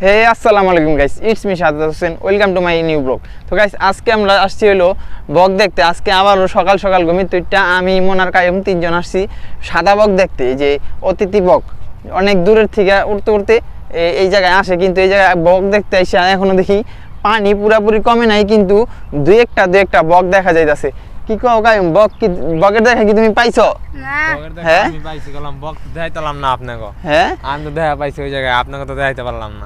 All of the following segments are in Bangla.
হে আসসালামু আলাইকুম guys, it's me Sadat Hossain, welcome to my new blog. তো গাইস আজকে আমরা আসছি হলো বক দেখতে। আজকে আবারও সকাল সকাল ঘুমিয়ে আমি মোনার কায়ুম তিনজন আসছি সাদা বক দেখতে। এই যে অতিথি বক অনেক দূরের থেকে উঠতে উঠতে এই জায়গায় আসে, কিন্তু এই জায়গায় বক দেখতে এসে এখনো দেখি পানি পুরাপুরি কমে নাই, কিন্তু দুই একটা বক দেখা যাইতেছে। কি কও কায়ুম, বক কি বকের দেখা কি তুমি পাইছো? না হ্যাঁ আমি পাইছি, গেলাম বক দেখাইতাম না আপনাকে। হ্যাঁ আমি তো দেখা পাইছি ওই জায়গায়, আপনাকে তো দেখাইতে পারলাম না।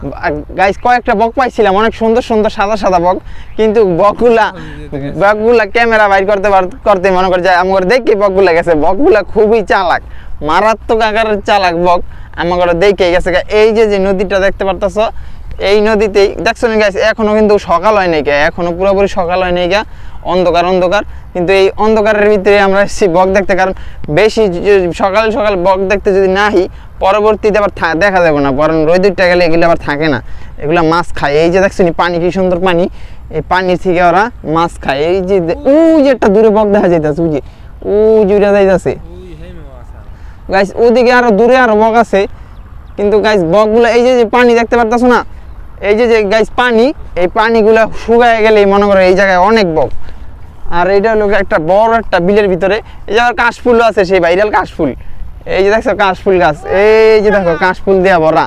গাইস কয়েকটা বক পাইছিলাম, অনেক সুন্দর সুন্দর সাদা সাদা বক, কিন্তু বকগুলা ক্যামেরা বাইর করতে মনে করে যায় আমার দেখি বকগুলা গেছে। বকগুলা খুবই চালাক, মারাত্মক আকারের চালাক বক। আমার দেখে গেছে। এই যে নদীটা দেখতে পারতেছ, এই নদীতেই দেখছো না গাইস, এখনো কিন্তু সকাল হয় নাই, এখনো পুরোপুরি সকাল হয় নাই, অন্ধকার অন্ধকার। কিন্তু এই অন্ধকারের ভিতরে আমরা এসেছি বক দেখতে, কারণ বেশি সকাল সকাল বক দেখতে যদি না আসি পরবর্তীতে আবার দেখা যাবে না, বরং রোদ্দুরটা গেলে এগুলো আবার থাকে না, এগুলো মাছ খায়। এই যে দেখছো পানি কি সুন্দর পানি, এই পানির থেকে ওরা মাছ খায়। এই যে যে একটা দূরে বক দেখা যাইতেছে, উড়া যাইতেছে গাইস, ওদিকে আরো দূরে আরো বক আছে। কিন্তু গাইস বকগুলো এই যে পানি দেখতে পারতেছো না, এই যে গাইস পানি, এই পানিগুলা শুকায় গেলে মনে করো এই জায়গায় অনেক বক। আর এইটা হলো একটা বড় একটা বিলের ভিতরে, এই জায়গায় কাশফুলও আছে, সেই ভাইরাল কাশফুল। এই যে দেখছো কাশফুল গাছ, এই যে দেখো কাশফুল দেওয়া ভরা।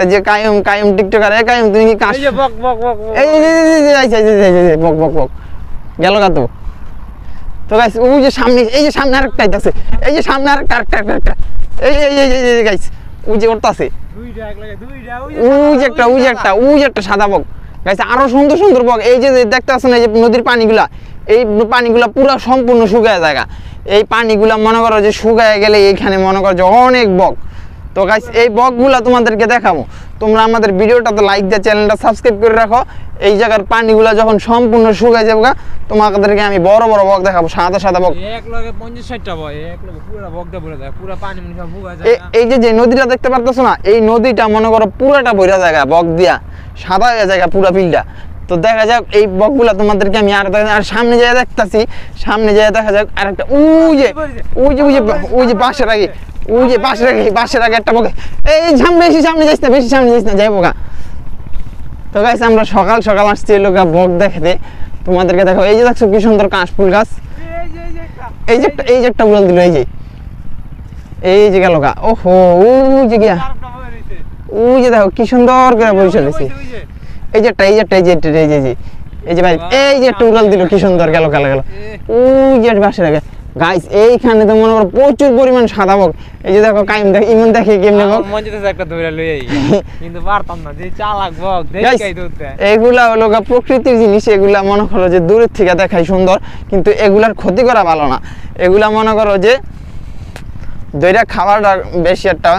এই যে কায়ুম টিকটকার, কায়ুম তুমি কি কাশ বক বক বক এই যে বক বক বক গেল কাতো। তো গাইস ওই যে সামনে, এই যে সামনে আরেকটা আছে, এই যে সামনে আরেকটা এই গাইস ওই যে ওরটা আছে, ওই যে একটা সাদা বক গাইস। আরো সুন্দর সুন্দর বক এই যে দেখতে পাচ্ছেন, এই যে নদীর পানিগুলা, এই পানিগুলা পুরো সম্পূর্ণ শুকায় জায়গা। এই পানিগুলা মনে করো যে শুকায় গেলে এইখানে মনে করো যে অনেক বক। তো গাইস এই বকগুলা তোমাদেরকে দেখাবো, তোমরা আমাদের ভিডিওটাতে লাইক দিয়ে চ্যানেলটা সাবস্ক্রাইব করে রাখো। এই জায়গার পানিগুলা যখন সম্পূর্ণ শুকায় যাবে তোমাদেরকে আমি বড় বড় বক দেখাবো, সাদা সাদা বক। এক লগে 50-60টা বক, এক লগে পুরো বক দা ভরে যায়, পুরো পানি মনে সব ভুগা যায়। এই যে নদীটা দেখতে পারতেছো না, এই নদীটা মনে করো পুরাটা ভরা জায়গা বক দিয়া, সাদা হয়ে জায়গা পুরা বিলটা। তো দেখা যাক এই বকগুলা তোমাদেরকে আমি আর সামনে যায় দেখতেছি, সামনে যায় দেখা যাক আরেকটা ওই যে পাশের আগে, ওই যে পাশের আগে একটা বক। এই বেশি সামনে যাইস না যাই বোকা। তো গাইস আমরা সকাল সকাল আসছি লোক বক দেখতে, তোমাদেরকে দেখো। এই যে দেখছো কি সুন্দর কাশফুল গাছ, এই যে একটা উড়াল দিল, এই যে গেল গা। ওহো ওই যে গিয়া, ওই যে দেখো কি সুন্দর করে বসে রয়েছে। এই যে ভাই, এই যে একটা উড়াল দিল, কি সুন্দর গেল ওই যে বাসের আগে। গাইস এইখানে তো মনে করো প্রচুর পরিমাণ সাদা বক। এই যে দেখো কাইম দেখে ইমন দেখে কেমনে বক, একটা ধরে লই আই, কিন্তু পারতাম না, যে চালাক বক দেখাই দৌড়তে। এগুলা হলো প্রকৃতির জিনিস, এগুলা মনে করো যে দূরের থেকে দেখাই সুন্দর, কিন্তু এগুলার ক্ষতি করা ভালো না। এগুলা মনে করো যে দইটা খাওয়াটা বেশি একটা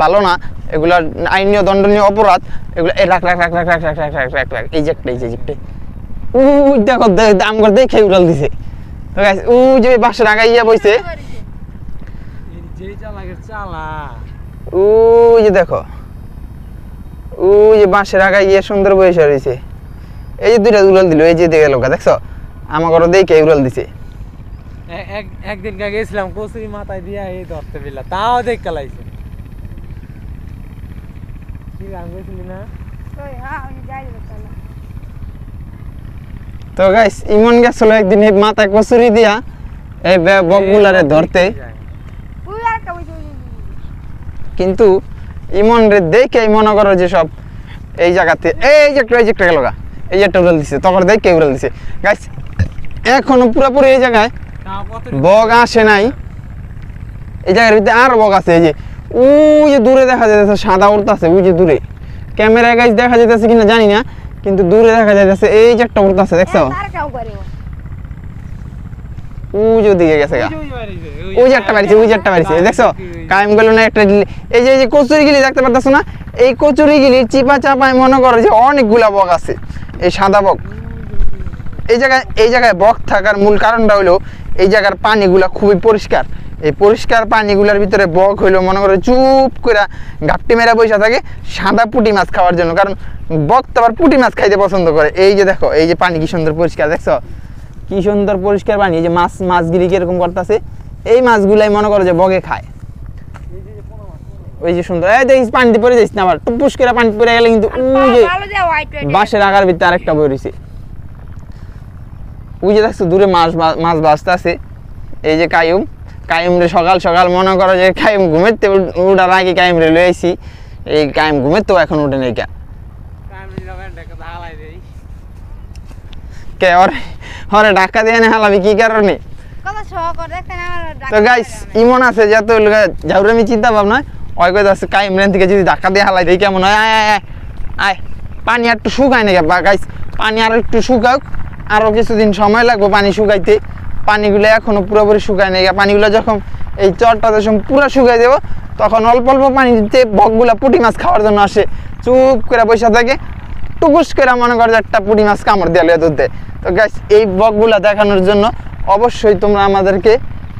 ভালো না, এগুলা আইনীয় দণ্ডনীয় অপরাধ। এগুলা রাখ এই যে একটা ওই দেখো দাম করে দেখে উড়াল দিছে। তো গাইস ওই যে বাসের আগাইয়া বইছে, ওই যে দেখো ওই যে বাসের আগাইয়া সুন্দর বসে রয়েছে। এই যে দুইটা উড়াল দিল, এই যে দেখে লোক দেখছো আমার ঘরে দেখে উড়াল দিছে। একদিন গেছিলাম কচুরি মাথায় দিয়া এই ধরতে পেলা, তাও দেখ কালাইছে। তো গাইস ইমন গেছিল একদিন এই মাথায় কচুরি দিয়া এই বকগুলারে ধরতে, কিন্তু ইমন রে দেখে মনে করো যে সব এই জায়গাতে এই যে একটা গেল গা, এই যে একটা উড়াল দিছে, তখন দেখে উড়াল দিছে। গাইস এখনো পুরোপুরি এই জায়গায় বক আসে নাই, এই জায়গার ভিতরে আরো বক আছে। এই যে ওই যে দূরে দেখা যাইতেছে সাদা উড়তাছে, ওই যে দূরে ক্যামেরায় গাইস দেখা যাইতেছে কিনা জানি না, কিন্তু দূরে দেখা যাইতেছে এই যে একটা উড়তাছে দেখছো, ওই যে দিকে গেছে ওই যে একটা বাড়িছে দেখছো কায়েম গেল না একটা। এই যে কচুরি গিলি দেখতে পারতেছো না, এই কচুরি গিলির চিপা চাপায় মনে করো যে অনেকগুলা বক আছে, এই সাদা বক। এই জায়গায় বক থাকার মূল কারণটা হলো এই জায়গার পানিগুলা খুবই পরিষ্কার। এই পরিষ্কার পানিগুলার ভিতরে বক হইলো মনে করো চুপ করে ঘাপটি মেরা বসে থাকে সাদা পুঁটি মাছ খাওয়ার জন্য, কারণ বক তো আবার পুঁটি মাছ খাইতে পছন্দ করে। এই যে দেখো এই যে পানি কি সুন্দর পরিষ্কার, দেখছো কি সুন্দর পরিষ্কার পানি। এই যে মাছগুলি কিরকম করতেছে, এই মাছগুলাই মনে করো যে বকে খায়। ওই যে সুন্দর, এই দেখিস পানিতে পড়ে যাইস না আবার, টুপুস করে পানি পড়ে গেলে কিন্তু ওই যে বাঁশের আকার ভিতরে আরেকটা বই রয়েছে। ওই যে দেখছো দূরে মাছ বাঁচতে আছে। এই যে কায়ুম রে সকাল সকাল মনে করো যে কায়ুম ঘুমেতে উঠার আগে কায়ুম রে লয়ে আইছি। এই কায়ুম ঘুমেতেও এখন উঠে নাই কে ওরে ধাক্কা দিয়ে হালাবি কি কারণে? তো গাইস ইমন আছে যত ঝাউরামি চিন্তা ভাবনা ওই কই আছে কায়ুম রেন থেকে যদি ধাক্কা দিয়ে হালাই দেই কেমন হয়? আয় আয় আয় পানি একটু শুকায় না গাইস, পানি আর একটু শুকাক, আরো কিছুদিন সময় লাগবে পানি শুকাইতে। পানিগুলো এখনো পুরোপুরি শুকায় নাই। পানিগুলো যখন এই চরটা যখন পুরো শুকাই দেবো তখন অল্প অল্প পানিতে বকগুলা পুঁটি মাছ খাওয়ার জন্য আসে, চুপ করে বসে থাকে, টুকুস করে মনে করে একটা পুঁটি মাছ কামড় দিয়ে দুধ দেয়। তো গাইস এই বকগুলা দেখানোর জন্য অবশ্যই তোমরা আমাদেরকে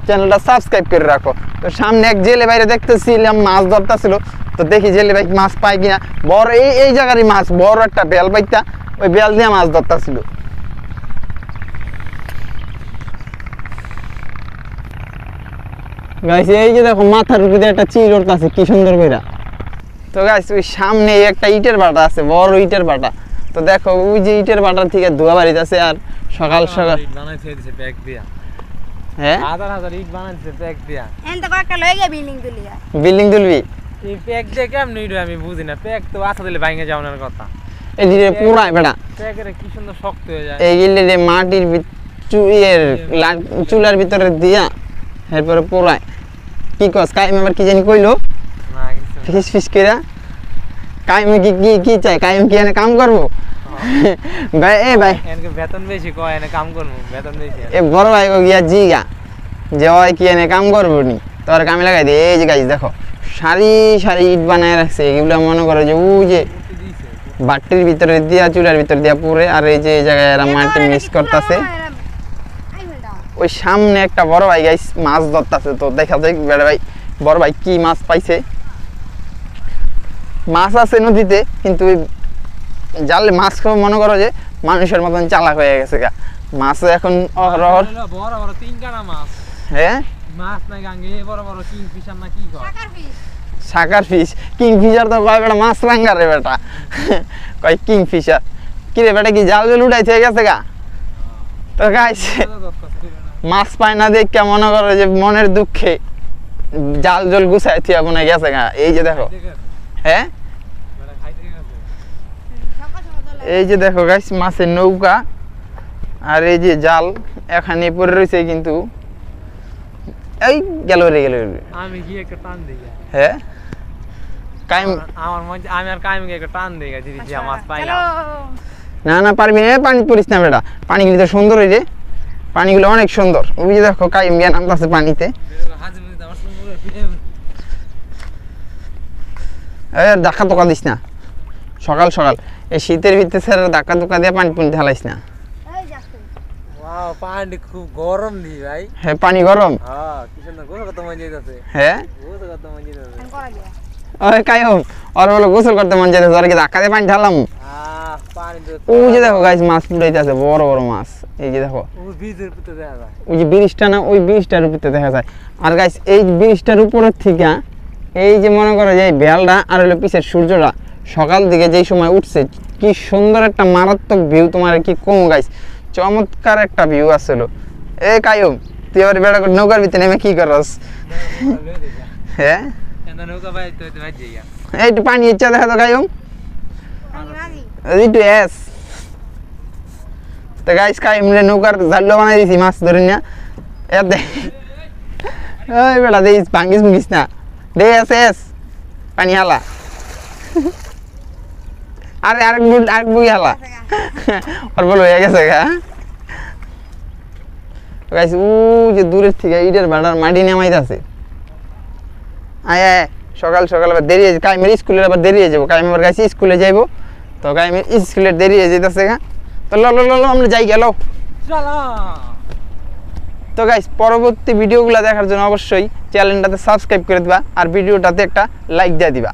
চ্যানেলটা সাবস্ক্রাইব করে রাখো। তো সামনে এক জেলে বাইরে দেখতেছিলাম মাছ ধরতেছিল, তো দেখি জেলে ভাই মাছ পাই কিনা। বড় এই জায়গারই মাছ, বড় একটা বেল বাইতা, ওই বেল দিয়ে মাছ ধরতেছিল। গাইস এই যে দেখো মাথার উপরে একটা চিল উঠতেছে কি সুন্দর কইরা। তো গাইস ওই সামনে একটা ইটের বাটা আছে, বড় ইটের বাটা। তো দেখো ওই যে ইটের বাটার থেকে ধোয়া বাড়িতেছে। আর সকাল সকাল ইট বানাইছে দিছে ব্যাগ দিয়া, হ্যাঁ হাজার ইট বানাইছে ব্যাগ দিয়া। এন্ড কয়েকটা লয়ে গিয়ে বিল্ডিং তুলিয়া, বিল্ডিং তুলবি? এই ব্যাগ দিয়ে কেমনে ইট আমি বুঝি না। ব্যাগ তো আঠা দিলে ভাঙে যাওয়ার কথা। এই যে পুরাই বেটা ব্যাগের কি সুন্দর শক্ত হয়ে যায়। এই গিলে যে মাটির চুলার ভিতরে দিয়া এরপরে পুরাই। কি কস কাইম আবার কি জানি কইলো না কিছু ফিস ফিস কইরা? কাইমে কি কি কি চাই? কাইম কি এনে কাম করবো? ভাই এ ভাই এনকে বেতন বেশি কয় এনে কাম করব, বেতন বেশি। এ বড় ভাই কো গিয়া জিগা যে ওই কি এনে কাম করবো নি, তোর কামে লাগাই দে। এই যে গাইস দেখো সারি সারি ইট বানায় রাখছে, এগুলো মনে করো যে ওই যে বাটির ভিতরে দিয়া চুলার ভিতরে দিয়া পুরে। আর এই যে এই জায়গায় এরা মাটি মিক্স করতেছে। ওই সামনে একটা বড় ভাই গাইস মাছ ধরতেছে, তো দেখা যায় বড় ভাই কি মাছ পাইছে। মাছ আছে নদীতে, কিন্তু ওই জালে মাছ খাওয়া মনে করো যে মানুষের মতন চালাক হয়ে গেছে গা। মাছ এখন অহরহ বড় বড় তিন কানা মাছ। হ্যাঁ মাছ নাই গাঙ্গে বড় বড় কিং ফিশার না কি কয় সাকার ফিশ, কিং ফিশার তো কয় বেটা মাছ রাঙ্গা রে বেটা কয় কিং ফিশার। কি রে বেটা কি জাল জল উঠাই থেকে গেছে গা? তো গাইস মাছ পায় না দেখে মনে করো যে মনের দুঃখে জাল জল গুছাই থিয়া মনে গেছে গা। এই যে দেখো, হ্যাঁ এই যে দেখো গাইস মাছের নৌকা আর এই যে জাল এখানে পড়ে রয়েছে, কিন্তু এই গেল রে আমি কি একটা টান দেই। হ্যাঁ কাইম আমার মন আমি আর কাইমকে একটা টান দেই যদি যে মাছ পাইলাম। না না পারবি না, পানি পড়িস না বেটা। পানিগুলো তো সুন্দর এই যে, পানিগুলো অনেক সুন্দর। ওই যে দেখো কাইম গিয়ে নামতেছে পানিতে। ধাক্কা তোকা দিস না সকাল সকাল, এই শীতের ভিতরে স্যার ধাক্কা তোকা দিয়ে পানি পুনি ঢালাইস না। ওয়াও পানি খুব গরম দি ভাই। হ্যাঁ পানি গরম। হ্যাঁ কি সুন্দর গোসল করতে মন যাইতাছে। হ্যাঁ গোসল করতে মন যাইতাছে। ওই কাইম ওর বলো গোসল করতে মন যাইতেছে, আর কি ধাক্কা দিয়ে পানি ঢালাম? পানি ওই যে দেখো গাইস মাছ পুড়াইতেছে, বড় বড় মাছ। এই যে দেখো ওই বীজের ভিতরে দেখা যায়, ওই যে ব্রিজটা না, ওই ব্রিজটার উপরে দেখা যায়। আর গাইস এই ব্রিজটার উপরের থেকে এই যে মনে করো যে এই বেলটা আর হলো পিছের সূর্যটা সকাল দিকে যেই সময় উঠছে, কি সুন্দর একটা মারাত্মক ভিউ। তোমার কি কম গাইস, চমৎকার একটা ভিউ আসলো। এ কায়ুম তুই আবার বেড়া নৌকার ভিতরে নেমে কি করস? হ্যাঁ নৌকা ভাই তো ভাই যাইয়া একটু পানি ইচ্ছা দেখা তো কায়ুম একটু এস। তো গাইস কায়ুম রে নৌকার জাল্লো বানাই দিছি মাছ ধরে না। এ দে ওই বেড়া দিস ভাঙ্গিস মুঙ্গিস না, দে এস এস পানি হালা। আরে আরেক বুই হালা আর বল হয়ে গেছে গা। গাইস ও যে দূরের থেকে ইটের ভাড়ার মাটি নামাইতেছে। আয় আয় সকাল সকাল আবার দেরি হয়ে, কাইমের স্কুলের আবার দেরি হয়ে যাবো। কাইম আবার গাইছি স্কুলে যাইবো, তো কাইমের স্কুলের দেরি হয়ে যেতেছে গা। তো লো আমরা যাই গেল। তো গাইস পরবর্তী ভিডিওগুলো দেখার জন্য অবশ্যই চ্যানেলটাতে সাবস্ক্রাইব করে দিবা আর ভিডিওটাতে একটা লাইক দিয়ে দিবা।